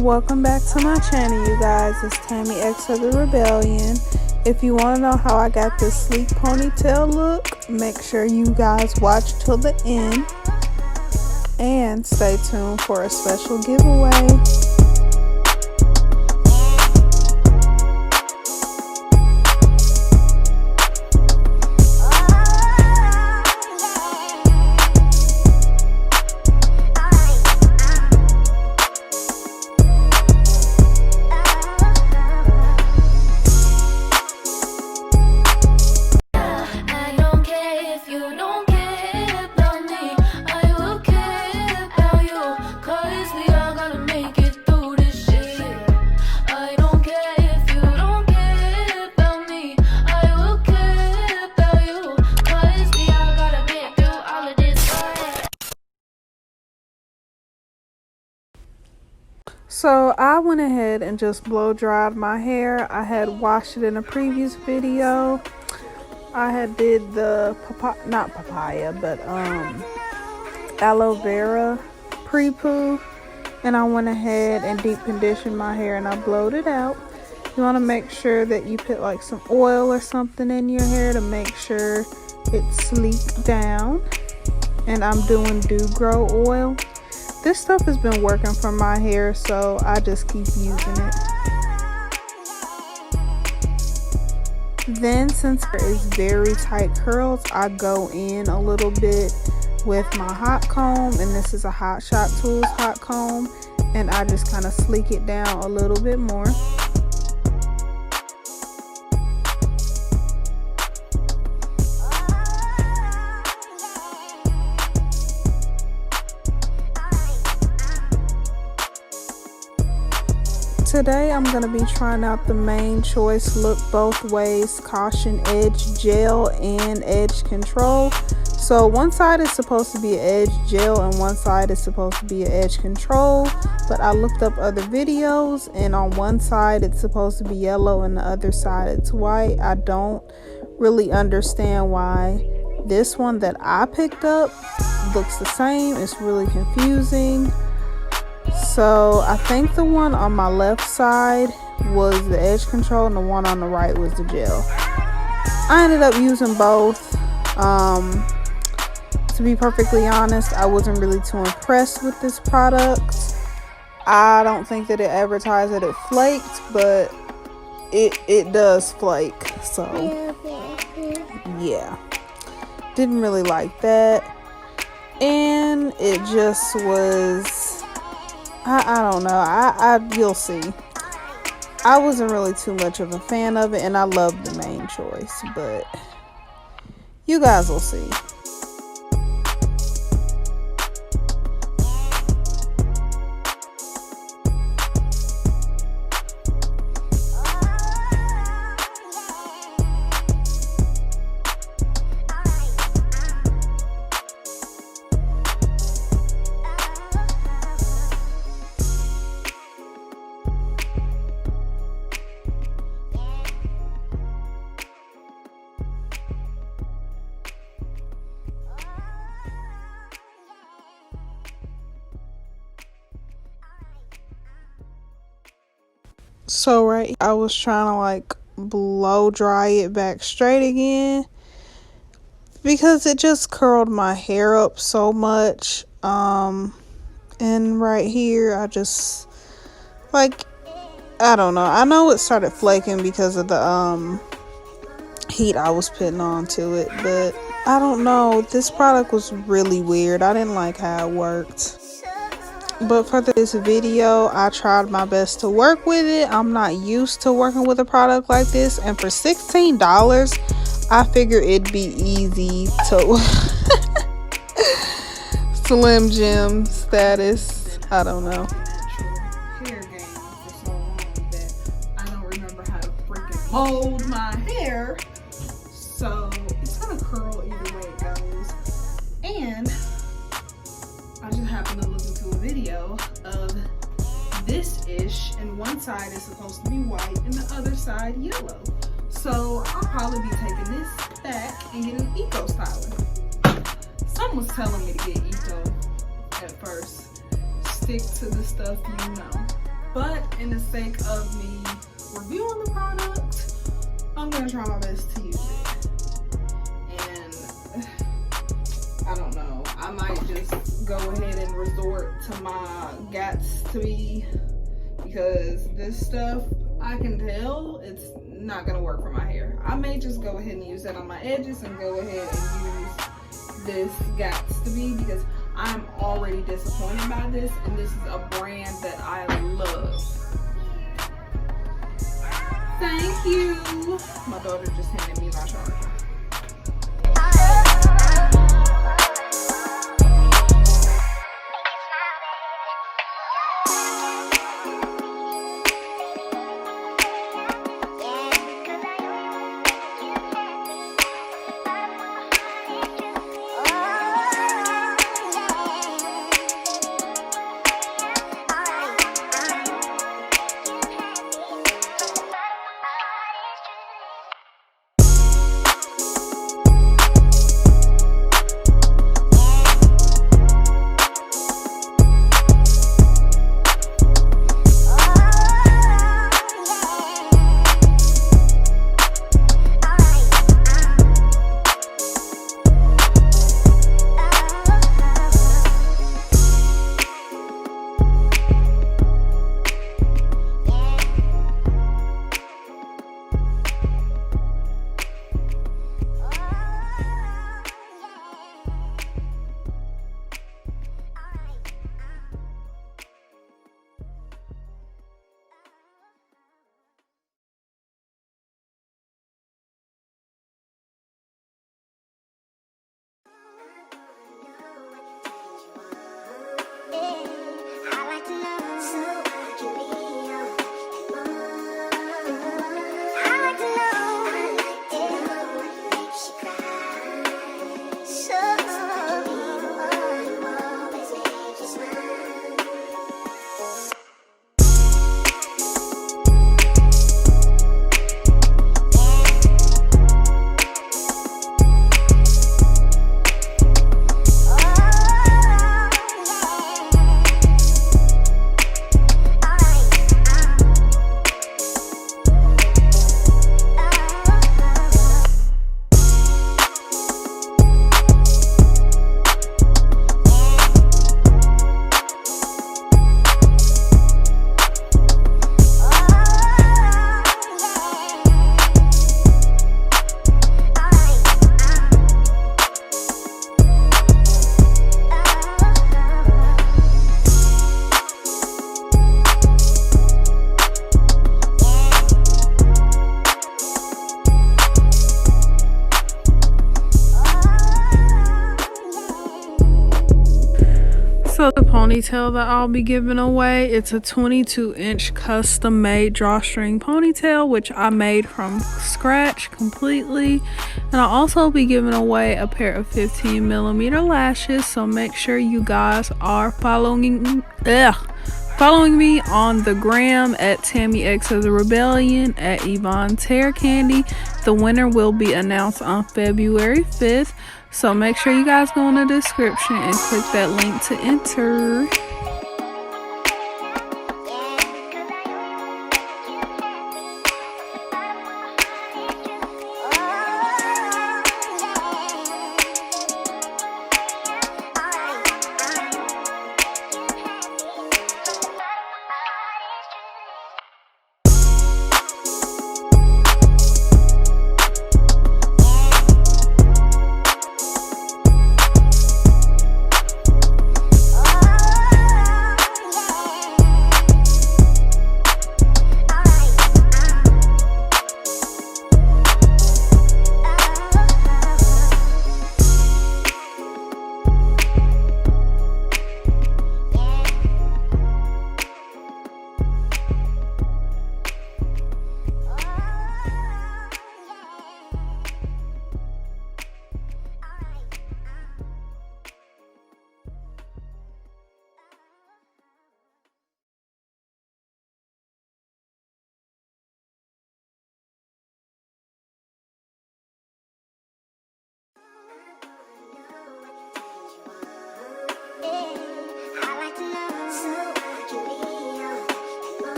Welcome back to my channel, you guys. It's Tammy X of the Rebellion. If you want to know how I got this sleek ponytail look, make sure you guys watch till the end and stay tuned for a special giveaway. So I went ahead and just blow dried my hair. I had washed it in a previous video. I had did the aloe vera pre-poo, and I went ahead and deep conditioned my hair and I blowed it out. You want to make sure that you put like some oil or something in your hair to make sure it's sleek down. And I'm doing Dew Grow oil. This stuff has been working for my hair, so I just keep using it. Then, since there is very tight curls, I go in a little bit with my hot comb, and this is a Hot Shot Tools hot comb, and I just kind of sleek it down a little bit more. Today I'm going to be trying out the Main Choice Look Both Ways Caution Edge Gel and Edge Control. So one side is supposed to be an edge gel and one side is supposed to be an edge control. But I looked up other videos, and on one side it's supposed to be yellow and the other side it's white. I don't really understand why this one that I picked up looks the same. It's really confusing. So I think the one on my left side was the edge control and the one on the right was the gel. I ended up using both. To be perfectly honest, I wasn't really too impressed with this product. I don't think that it advertised that it flaked, but it does flake. So yeah, didn't really like that. And it just was, I don't know. You'll see. I wasn't really too much of a fan of it, and I love the Main Choice, but you guys will see. So right, I was trying to like blow dry it back straight again because it just curled my hair up so much. And right here I just like, I don't know. I know it started flaking because of the heat I was putting onto it, but I don't know. This product was really weird. I didn't like how it worked. But for this video, I tried my best to work with it. I'm not used to working with a product like this. And for $16, I figure it'd be easy to Slim Jim status. I don't know. Hair game for so long that I don't remember how to freaking hold my hair. So it's gonna curl either way it goes. And I just happened to look into a video of this ish, and one side is supposed to be white and the other side yellow. So I'll probably be taking this back and getting eco styling. Someone was telling me to get eco at first. Stick to the stuff you know. But in the sake of me reviewing the product, I'm gonna try my best to use it. And I don't know, I might just go ahead and resort to my Gatsby, because this stuff, I can tell it's not gonna work for my hair. I may just go ahead and use that on my edges and go ahead and use this Gatsby, because I'm already disappointed by this, and this is a brand that I love. Thank you. My daughter just handed me my charger. So the ponytail that I'll be giving away, it's a 22-inch custom made drawstring ponytail, which I made from scratch completely. And I'll also be giving away a pair of 15mm lashes, so make sure you guys are following me on the gram at Tammy X of the Rebellion, at Evon Tear Candy. The winner will be announced on February 5th. So make sure you guys go in the description and click that link to enter.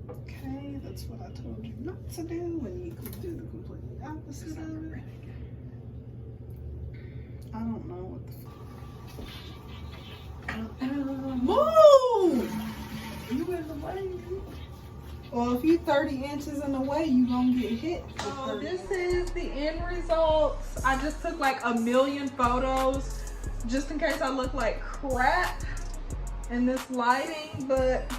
Okay, that's what I told you not to do, and you could do the completely opposite of it. I don't know what the move! You in the way. Well, if you 30 inches in the way, you gonna get hit. Oh, this is the end results. I just took like a million photos just in case I look like crap in this lighting, but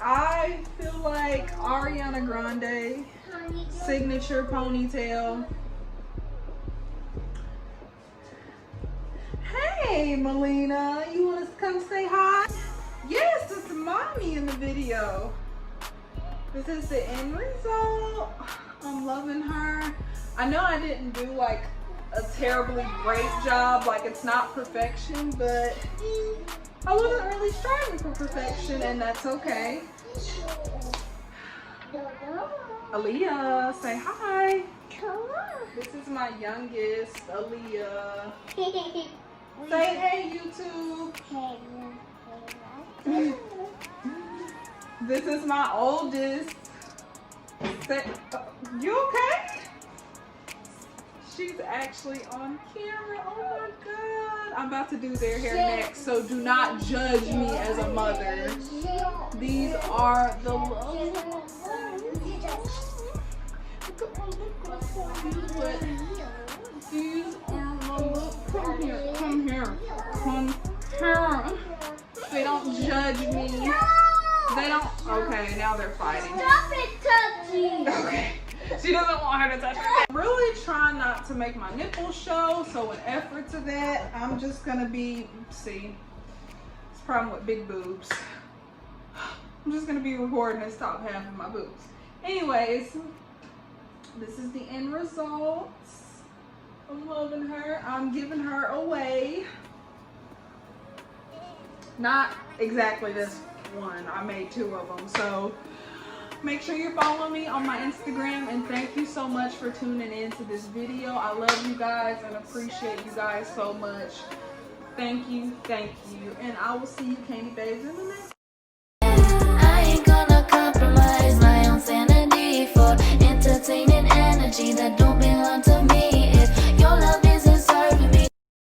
I feel like Ariana Grande signature ponytail. Hey, Melina, you want us to come say hi? Yes, it's mommy in the video. This is the end result. I'm loving her. I know I didn't do like a terribly great job, like it's not perfection, but I wasn't really striving for perfection, and that's okay. Aaliyah, say hi. This is my youngest, Aaliyah. Say hey, YouTube. This is my oldest. You okay? She's actually on camera. Oh my God. I'm about to do their hair next, so do not judge me as a mother. These are the lovely ones. Look at my lip for you, but these are my look. Come here, come here, come here. They don't judge me. They don't. Okay, now they're fighting. Stop it touching. Okay. She doesn't want her to touch her. I'm really trying not to make my nipples show, so in effort to that, I'm just gonna be, see, it's a problem with big boobs. I'm just gonna be recording this top half of my boobs. Anyways, this is the end results. I'm loving her. I'm giving her away. Not exactly this one. I made 2 of them. So make sure you follow me on my Instagram, and thank you so much for tuning in to this video. I love you guys and appreciate you guys so much. Thank you, and I will see you candy babes in the next. I ain't gonna compromise my own sanity for entertaining energy that don't belong to me. If your love